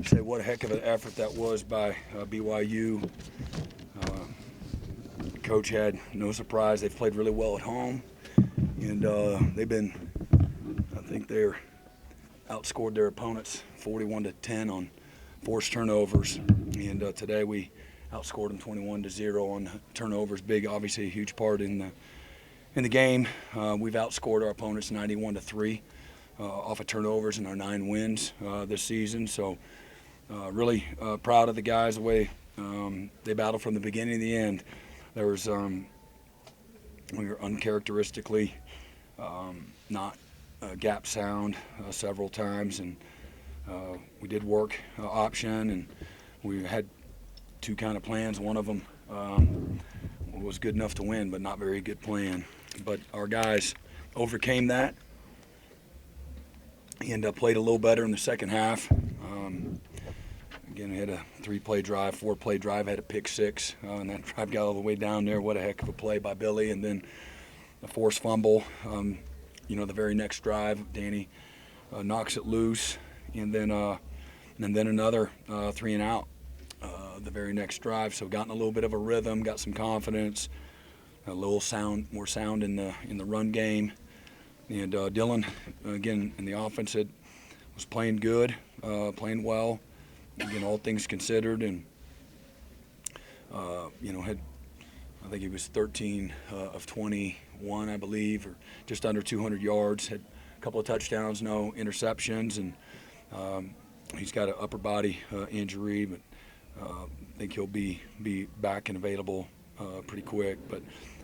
say what a heck of an effort that was by BYU. Coach had no surprise. They've played really well at home, and I think they're outscored their opponents 41-10 on forced turnovers, and today we outscored them 21-0 on turnovers. Big, obviously, a huge part in the game. We've outscored our opponents 91-3 off of turnovers in our 9 wins this season. So really proud of the guys, the way they battled from the beginning to the end. There was we were uncharacteristically not gap sound several times, and we did work option, and we had 2 kind of plans. One of them was good enough to win, but not very good plan. But our guys overcame that and played a little better in the second half. Again, we had a 3-play drive, 4-play drive, had a pick 6, and that drive got all the way down there. What a heck of a play by Billy. And then a forced fumble. The very next drive, Danny knocks it loose, and then another 3 and out the very next drive. So gotten a little bit of a rhythm, got some confidence, a little more sound in the run game. And Dylan, again, in the offense, was playing good, playing well. Again, all things considered, and I think he was 13 of 21, I believe, or just under 200 yards. Had a couple of touchdowns, no interceptions, and he's got an upper body injury, but I think he'll be back and available pretty quick. But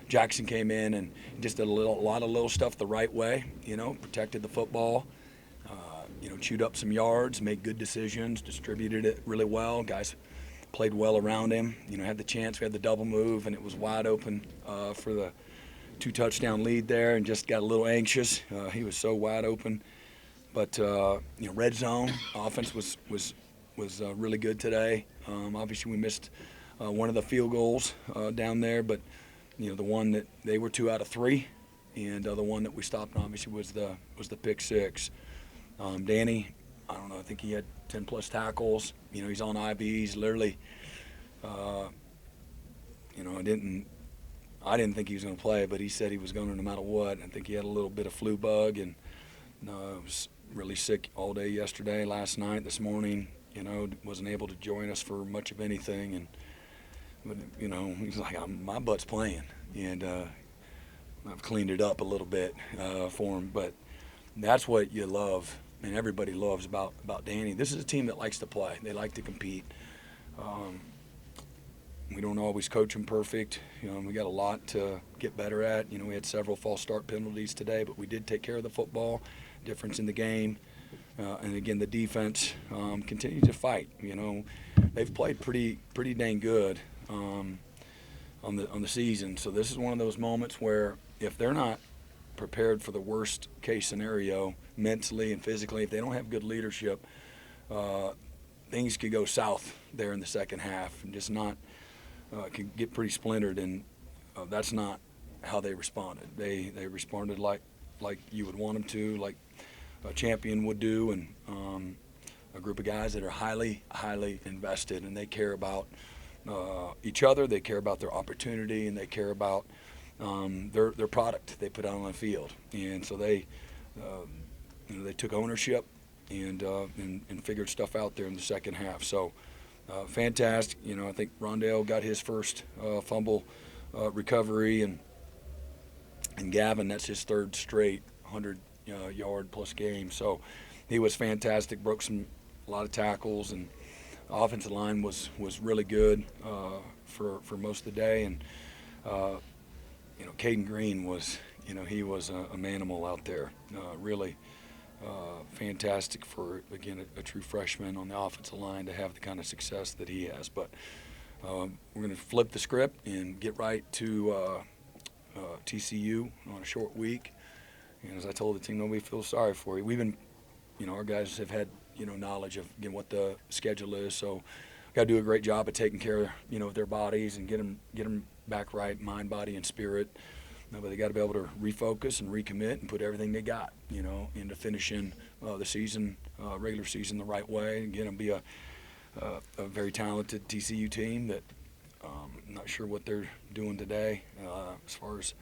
Jackson came in and just did a lot of little stuff the right way. Protected the football. Chewed up some yards, made good decisions, distributed it really well. Guys played well around him. Had the chance. We had the double move, and it was wide open for the 2-touchdown lead there, and just got a little anxious. He was so wide open. But red zone offense was really good today. Obviously, we missed one of the field goals down there, but the one that they were 2 out of 3, and the one that we stopped obviously was the pick 6. Danny, I don't know, I think he had 10-plus tackles. He's on IVs, literally. I didn't think he was going to play, but he said he was going to no matter what. I think he had a little bit of flu bug, and was really sick all day yesterday, last night, this morning. Wasn't able to join us for much of anything, but he's like, my butt's playing, and I've cleaned it up a little bit for him. But that's what you love, and everybody loves about Danny. This is a team that likes to play. They like to compete. We don't always coach them perfect. We got a lot to get better at. We had several false start penalties today, but we did take care of the football. Difference in the game. And again, the defense continues to fight. They've played pretty dang good on the season. So this is one of those moments where if they're not prepared for the worst case scenario mentally and physically, if they don't have good leadership, things could go south there in the second half and just not could get pretty splintered. And that's not how they responded. They responded like you would want them to, like a champion would do, and a group of guys that are highly invested, and they care about each other, they care about their opportunity, and they care about their product they put out on the field. And so they took ownership and figured stuff out there in the second half. So fantastic. I think Rondale got his first fumble recovery, and Gavin, that's his 3rd straight 100-yard plus game. So he was fantastic, broke a lot of tackles, and offensive line was really good for most of the day. And Caden Green was, he was a manimal out there. Really fantastic for, again, a true freshman on the offensive line to have the kind of success that he has. But we're going to flip the script and get right to TCU on a short week. And as I told the team, nobody feels sorry for you. We've been, our guys have had, knowledge of, again, what the schedule is. So got to do a great job of taking care of, their bodies and get them back right, mind, body, and spirit. But they got to be able to refocus and recommit and put everything they got, into finishing the season, regular season, the right way. Again, it'll be a a very talented TCU team that I'm not sure what they're doing today as far as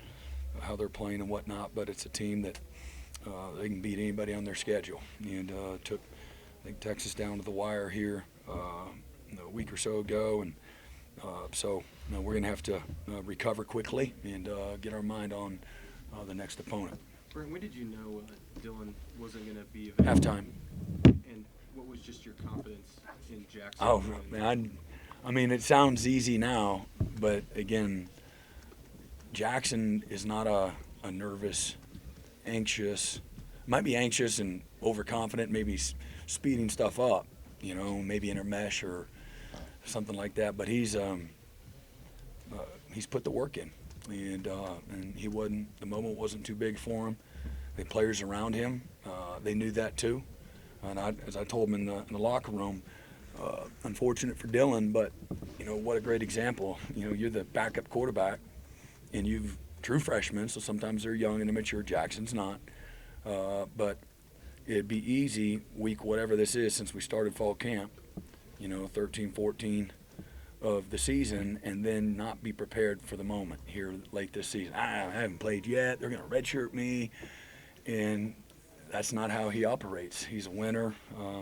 how they're playing and whatnot, but it's a team that they can beat anybody on their schedule. And took, I think, Texas down to the wire here a week or so ago, and so we're going to have to recover quickly and get our mind on the next opponent. Brent, when did you know Dylan wasn't going to be available? Halftime. And what was just your confidence in Jackson? Oh, man, I mean, it sounds easy now, but again, Jackson is not a nervous, anxious, might be anxious and overconfident, maybe speeding stuff up, maybe intermesh or something like that. But he's put the work in, and the moment wasn't too big for him. The players around him, they knew that too. And as I told him in the locker room, unfortunate for Dylan, but what a great example. You're the backup quarterback, and you've true freshmen, so sometimes they're young and immature. Jackson's not, but it'd be easy week whatever this is since we started fall camp, 13, 14 of the season, and then not be prepared for the moment here late this season. I haven't played yet. They're going to redshirt me, and that's not how he operates. He's a winner.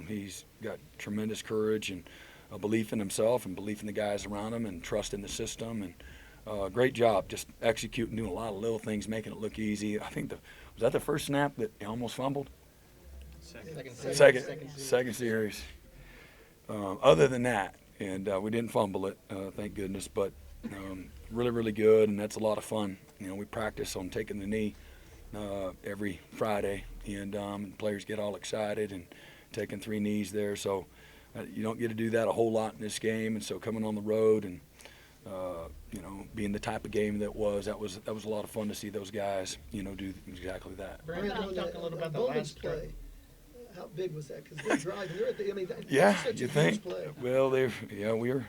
He's got tremendous courage and a belief in himself and belief in the guys around him and trust in the system. And great job just executing, doing a lot of little things, making it look easy. I think was that the first snap that he almost fumbled? Second series. Other than that, and we didn't fumble it, thank goodness, but really, really good, and that's a lot of fun. We practice on taking the knee every Friday, and players get all excited and taking 3 knees there. So you don't get to do that a whole lot in this game, and so coming on the road and being the type of game that was a lot of fun to see those guys do exactly that. Brent, can you talk a little about the last play? How big was that? Because they're driving. They're at the. Yeah, such you a think? huge play. Well, we were.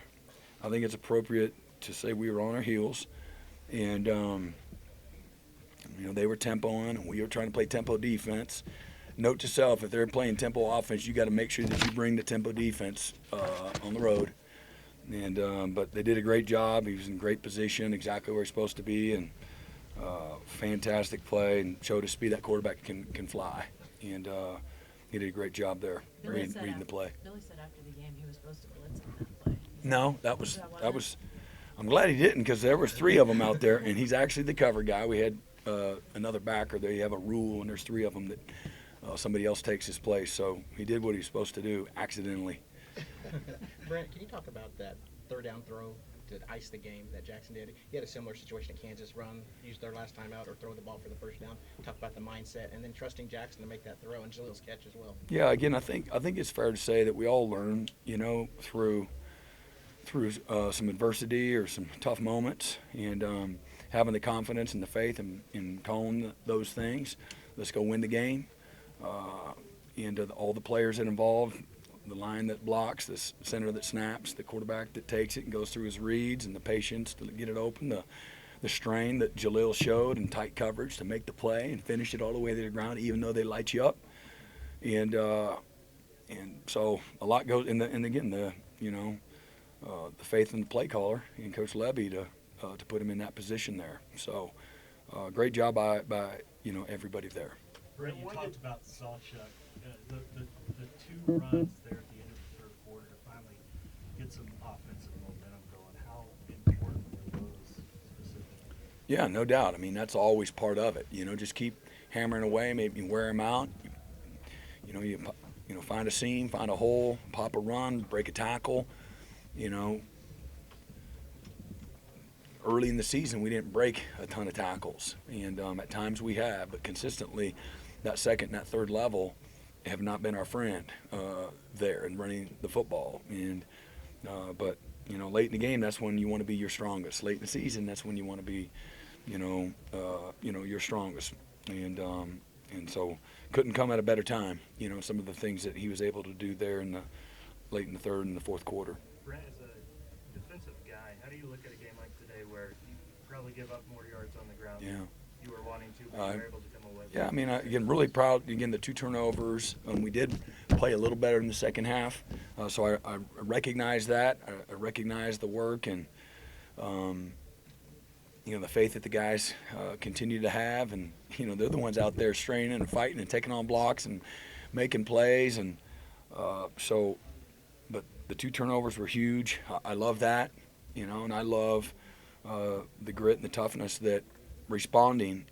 I think it's appropriate to say we were on our heels, and they were tempoing, and we were trying to play tempo defense. Note to self: if they're playing tempo offense, you got to make sure that you bring the tempo defense on the road. And but they did a great job. He was in great position, exactly where he's supposed to be, and fantastic play, and showed us speed that quarterback can fly. And he did a great job there reading the play. Billy said after the game he was supposed to blitz on that play. No, that was. I'm glad he didn't, because there was 3 of them out there, and he's actually the cover guy. We had another backer there. You have a rule, and there's 3 of them that somebody else takes his place. So he did what he was supposed to do accidentally. Brent, can you talk about that third down throw to ice the game that Jackson did? He had a similar situation at Kansas, used their last time out or throw the ball for the first down. Talk about the mindset and then trusting Jackson to make that throw and Jalil's catch as well. Yeah, again, I think it's fair to say that we all learn, through some adversity or some tough moments, and having the confidence and the faith in calling those things. Let's go win the game. And all the players that involved, the line that blocks, the center that snaps, the quarterback that takes it and goes through his reads, and the patience to get it open, the strain that Jalil showed and tight coverage to make the play and finish it all the way to the ground, even though they light you up. And so a lot goes, and again, the faith in the play caller and Coach Levy to put him in that position there. So great job by everybody there. Brent, you talked about Sawchuck. The 2 runs there at the end of the 3rd quarter to finally get some offensive momentum going. How important were those specifically? Yeah, no doubt. I mean, that's always part of it. Just keep hammering away, maybe wear them out. You find a seam, find a hole, pop a run, break a tackle. Early in the season, we didn't break a ton of tackles, and at times we have, but consistently, that second and that third level have not been our friend there in running the football. And but late in the game, that's when you want to be your strongest. Late in the season, that's when you want to be, your strongest. And so couldn't come at a better time. Some of the things that he was able to do there late in the 3rd and the 4th quarter. Brent, as a defensive guy, how do you look at a game like today where you probably give up more yards on the ground Yeah. you were wanting to, but you were able to come away with Yeah, I mean, again, really proud. Again, the 2 turnovers. We did play a little better in the second half, so I recognize that. I recognize the work and the faith that the guys continue to have, and they're the ones out there straining and fighting and taking on blocks and making plays, and but the 2 turnovers were huge. I love that, and I love the grit and the toughness that responding.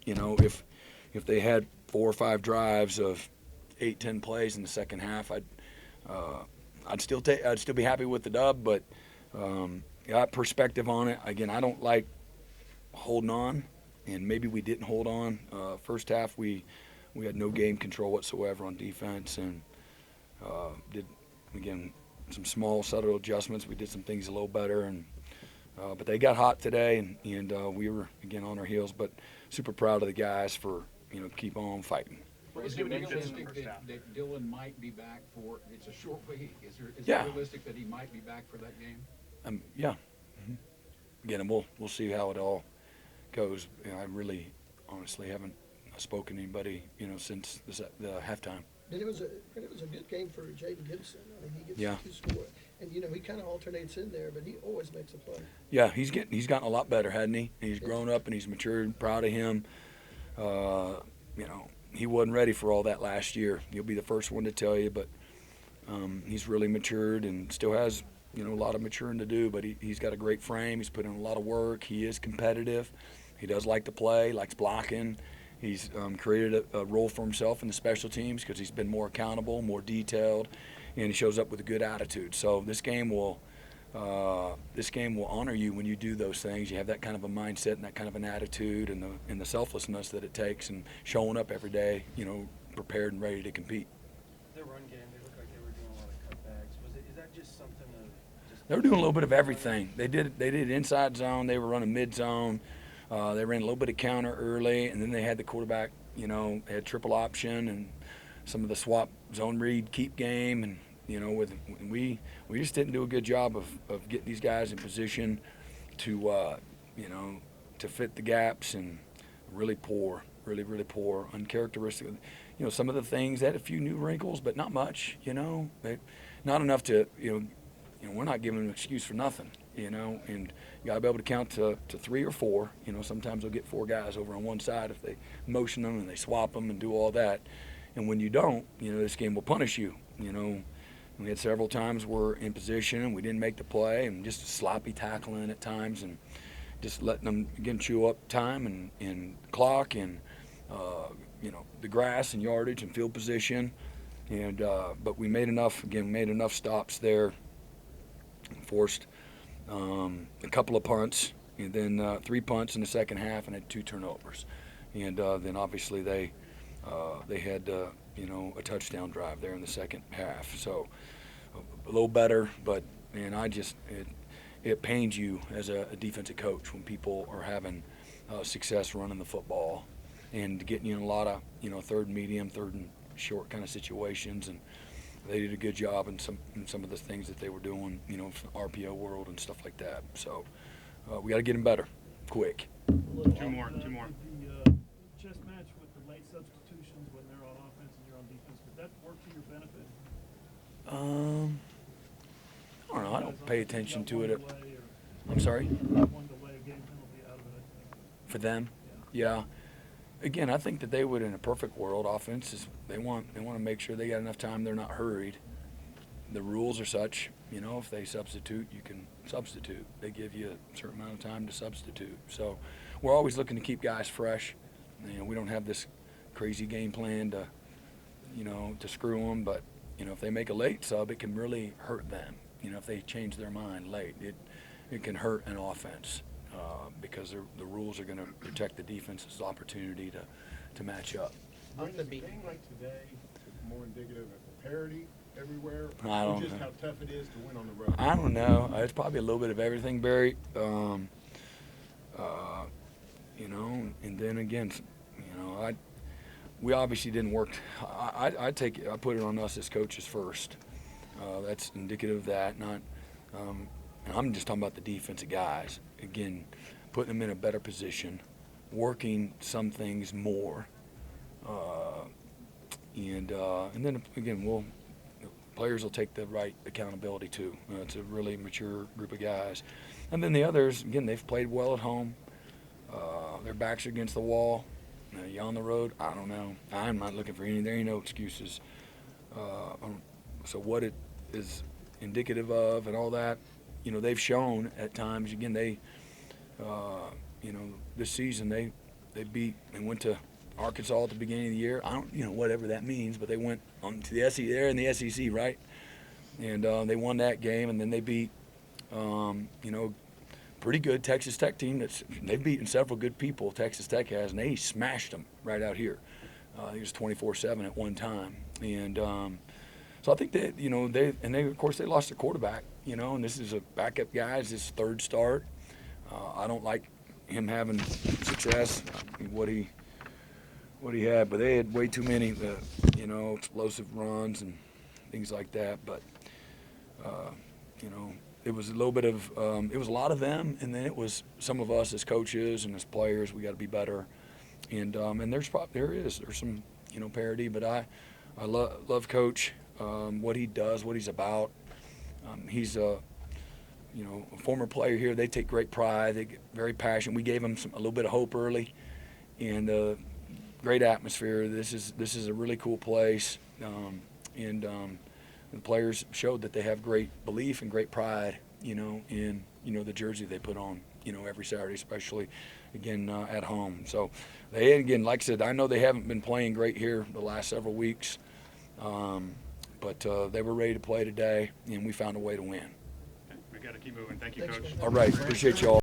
If they had 4 or 5 drives of 8-10 plays in the second half, I'd still be happy with the dub, but got perspective on it. Again, I don't like holding on, and maybe we didn't hold on. First half we had no game control whatsoever on defense, and did again some small subtle adjustments. We did some things a little better, and but they got hot today, and we were again on our heels. But super proud of the guys for keep on fighting. Is What it was your weakness in the realistic first half? that Dylan might be back for, it's a short week, is Yeah. it realistic that he might be back for that game? Yeah. Again, and we'll see how it all goes. I really, honestly, haven't spoken to anybody, since the halftime. And it was a good game for Jaden Gibson. I mean, he gets Yeah. 2 score, and he kind of alternates in there, but he always makes a play. Yeah, he's gotten a lot better, hadn't he? He's grown up and he's matured. Proud of him. He wasn't ready for all that last year. He'll be the first one to tell you, but he's really matured and still has a lot of maturing to do. But he's got a great frame. He's put in a lot of work. He is competitive. He does like to play, likes blocking. He's created a role for himself in the special teams because he's been more accountable, more detailed, and he shows up with a good attitude. So this game will honor you when you do those things. You have that kind of a mindset and that kind of an attitude and the selflessness that it takes, and showing up every day, prepared and ready to compete. Their run game, they looked like they were doing a lot of cutbacks. Is that just something of just? They were doing a little bit of everything. They did inside zone. They were running mid zone. They ran a little bit of counter early, and then they had the quarterback. They had triple option and some of the swap zone read keep game, and we just didn't do a good job of getting these guys in position to fit the gaps, and really poor, really poor, uncharacteristic. Some of the things, they had a few new wrinkles, but not much. Not enough to we're not giving them an excuse for nothing. And you got to be able to count to 3 or 4. Sometimes they'll get 4 guys over on one side if they motion them and they swap them and do all that. And when you don't, this game will punish you. We had several times we're in position and we didn't make the play, and just sloppy tackling at times, and just letting them again chew up time and clock and the grass and yardage and field position. And but we made enough stops there, forced a couple of punts, and then 3 punts in the second half, and had 2 turnovers. And then obviously they had a touchdown drive there in the second half. So a little better, but man, it pains you as a defensive coach when people are having success running the football and getting you in a lot of third and medium, third and short kind of situations. And they did a good job in some of the things that they were doing, RPO world and stuff like that. So we got to get them better, quick. Two more. The chess match with the late substitutions when they're on offense and you're on defense, did that work to your benefit? I don't know. I don't pay attention to it. I'm sorry? One delay, a game penalty out of it, I think. For them? Yeah. Again, I think that they would, in a perfect world, offenses, they want to make sure they got enough time, they're not hurried. The rules are such, if they substitute, you can substitute. They give you a certain amount of time to substitute. So we're always looking to keep guys fresh. We don't have this crazy game plan to screw them, but if they make a late sub, it can really hurt them. If they change their mind late, it can hurt an offense. Because the rules are going to protect the defense's opportunity to match up. Off the beat. A game like today more indicative of parity everywhere? I don't or just know. how tough it is to win on the road? I don't know. It's probably a little bit of everything, Barry. And then again, we obviously didn't work. I put it on us as coaches first. That's indicative of that. Not. And I'm just talking about the defensive guys. Again, putting them in a better position working some things more. And then again, players will take the right accountability too. It's a really mature group of guys. And then the others, again, they've played well at home. Their backs are against the wall. You on the road? I don't know. I'm not looking for any. There ain't no excuses. So what it is indicative of and all that, they've shown at times. Again, they, this season they went to Arkansas at the beginning of the year. I don't, whatever that means, but they went on to the SEC. They're in the SEC, right? And they won that game, and then they beat, pretty good Texas Tech team. They've beaten several good people. Texas Tech has, and they smashed them right out here. It was 24-7 at one time, and so I think that they of course they lost their quarterback. And this is a backup guy. It's his third start. I don't like him having success. What he had, but they had way too many, explosive runs and things like that. But it was a little bit of, it was a lot of them, and then it was some of us as coaches and as players. We got to be better, and there's some parity. But I love Coach, what he does, what he's about. He's a former player here. They take great pride. They get very passionate. We gave him a little bit of hope early, and great atmosphere. This is a really cool place, and the players showed that they have great belief and great pride, in the jersey they put on, every Saturday, especially again at home. So they, again, like I said, I know they haven't been playing great here the last several weeks, but they were ready to play today, and we found a way to win. We got to keep moving. Thank you, Thanks, Coach. man. All right, appreciate y'all.